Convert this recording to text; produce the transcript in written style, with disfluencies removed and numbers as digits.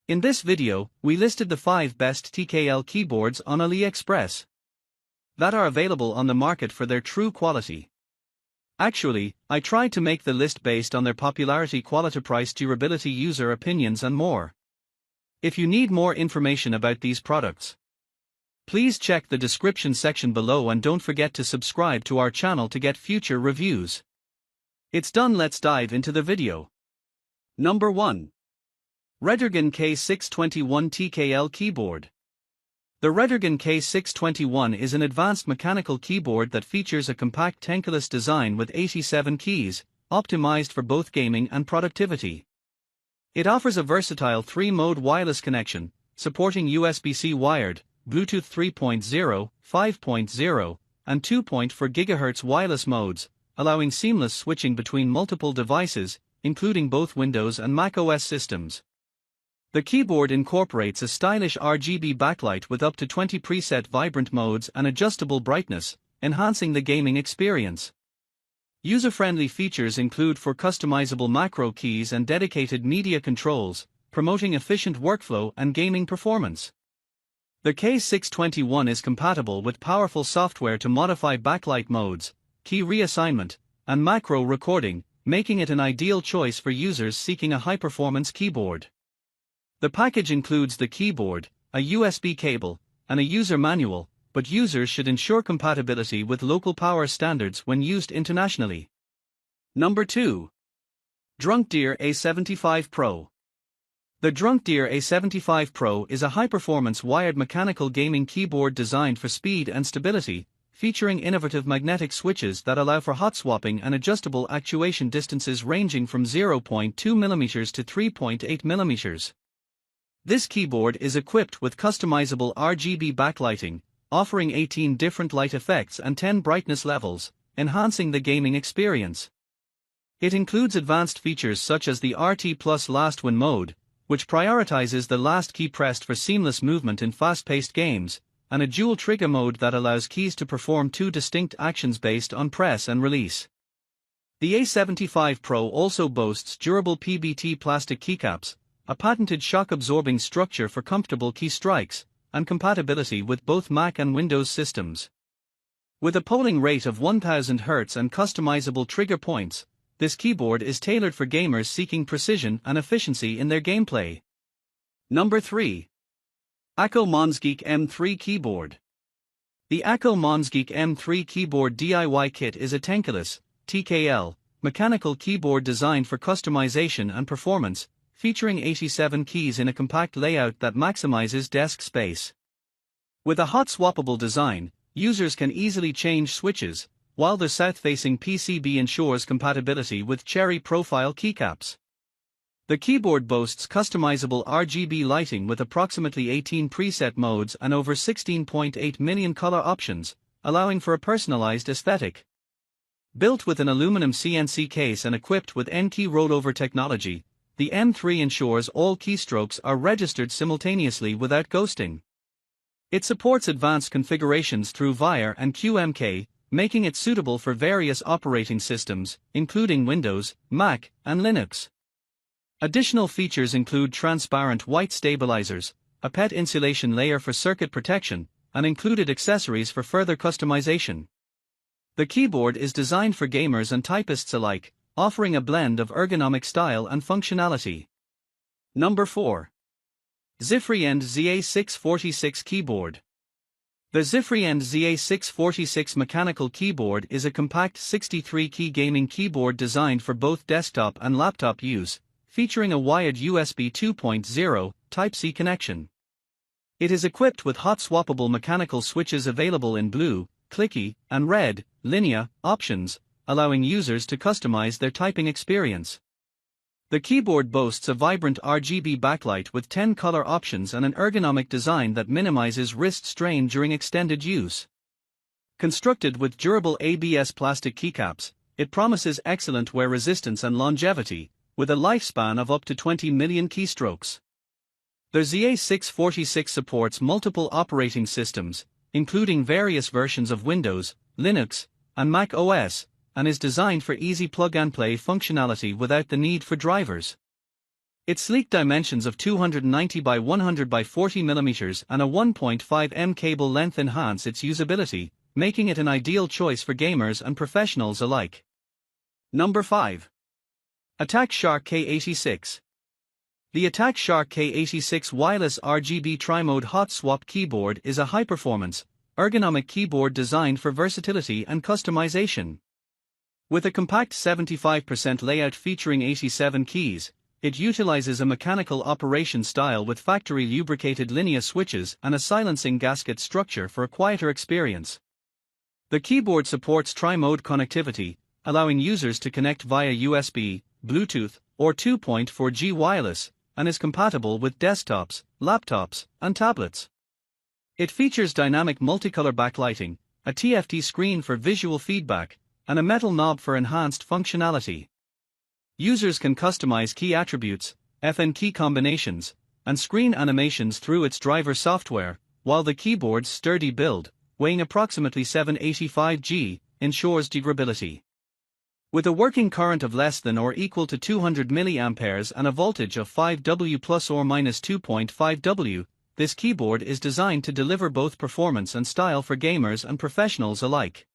In this video, we listed the 5 best TKL keyboards on Aliexpress that are available on the market for their true quality. Actually, I tried to make the list based on their popularity, quality, price, durability, user opinions and more. If you need more information about these products, please check the description section below and don't forget to subscribe to our channel to get future reviews. It's done, let's dive into the video. Number 1. Redragon K621 TKL Keyboard. The Redragon K621 is an advanced mechanical keyboard that features a compact tankless design with 87 keys, optimized for both gaming and productivity. It offers a versatile 3-mode wireless connection, supporting USB-C wired, Bluetooth 3.0, 5.0, and 2.4 GHz wireless modes, allowing seamless switching between multiple devices, including both Windows and macOS systems. The keyboard incorporates a stylish RGB backlight with up to 20 preset vibrant modes and adjustable brightness, enhancing the gaming experience. User-friendly features include for customizable macro keys and dedicated media controls, promoting efficient workflow and gaming performance. The K621 is compatible with powerful software to modify backlight modes, key reassignment, and macro recording, making it an ideal choice for users seeking a high-performance keyboard. The package includes the keyboard, a USB cable, and a user manual, but users should ensure compatibility with local power standards when used internationally. Number 2. Drunk Deer A75 Pro. The Drunk Deer A75 Pro is a high-performance wired mechanical gaming keyboard designed for speed and stability, featuring innovative magnetic switches that allow for hot swapping and adjustable actuation distances ranging from 0.2 mm to 3.8 mm. This keyboard is equipped with customizable RGB backlighting, offering 18 different light effects and 10 brightness levels, enhancing the gaming experience. It includes advanced features such as the RT Plus Last Win mode, which prioritizes the last key pressed for seamless movement in fast-paced games, and a dual trigger mode that allows keys to perform 2 distinct actions based on press and release. The A75 Pro also boasts durable PBT plastic keycaps, a patented shock-absorbing structure for comfortable key strikes, and compatibility with both Mac and Windows systems. With a polling rate of 1000 Hz and customizable trigger points, this keyboard is tailored for gamers seeking precision and efficiency in their gameplay. Number 3. ACO Monsgeek M3 Keyboard. The ACO Monsgeek M3 Keyboard DIY Kit is a tankless, TKL, mechanical keyboard designed for customization and performance, featuring 87 keys in a compact layout that maximizes desk space. With a hot swappable design, users can easily change switches, while the south-facing PCB ensures compatibility with cherry profile keycaps. The keyboard boasts customizable RGB lighting with approximately 18 preset modes and over 16.8 million color options, allowing for a personalized aesthetic. Built with an aluminum CNC case and equipped with N-key rollover technology, the M3 ensures all keystrokes are registered simultaneously without ghosting. It supports advanced configurations through VIR and QMK, making it suitable for various operating systems, including Windows, Mac, and Linux. Additional features include transparent white stabilizers, a PET insulation layer for circuit protection, and included accessories for further customization. The keyboard is designed for gamers and typists alike, offering a blend of ergonomic style and functionality. Number 4. Zifriend ZA646 Keyboard. The Zifriend ZA646 mechanical keyboard is a compact 63-key gaming keyboard designed for both desktop and laptop use, featuring a wired USB 2.0 Type-C connection. It is equipped with hot swappable mechanical switches available in blue, clicky, and red, linear options, allowing users to customize their typing experience. The keyboard boasts a vibrant RGB backlight with 10 color options and an ergonomic design that minimizes wrist strain during extended use. Constructed with durable ABS plastic keycaps, it promises excellent wear resistance and longevity, with a lifespan of up to 20 million keystrokes. The ZA646 supports multiple operating systems, including various versions of Windows, Linux, and Mac OS, and is designed for easy plug-and-play functionality without the need for drivers. Its sleek dimensions of 290 by 100 by 40 mm and a 1.5 m cable length enhance its usability, making it an ideal choice for gamers and professionals alike. Number 5. Attack Shark K86. The Attack Shark K86 wireless RGB tri-mode hot swap keyboard is a high-performance, ergonomic keyboard designed for versatility and customization. With a compact 75% layout featuring 87 keys, it utilizes a mechanical operation style with factory lubricated linear switches and a silencing gasket structure for a quieter experience. The keyboard supports tri-mode connectivity, allowing users to connect via USB, Bluetooth, or 2.4G wireless, and is compatible with desktops, laptops, and tablets. It features dynamic multicolor backlighting, a TFT screen for visual feedback, and a metal knob for enhanced functionality. Users can customize key attributes, FN key combinations, and screen animations through its driver software, while the keyboard's sturdy build, weighing approximately 785 g, ensures durability. With a working current of less than or equal to 200 mA and a voltage of 5W plus or minus 2.5W, this keyboard is designed to deliver both performance and style for gamers and professionals alike.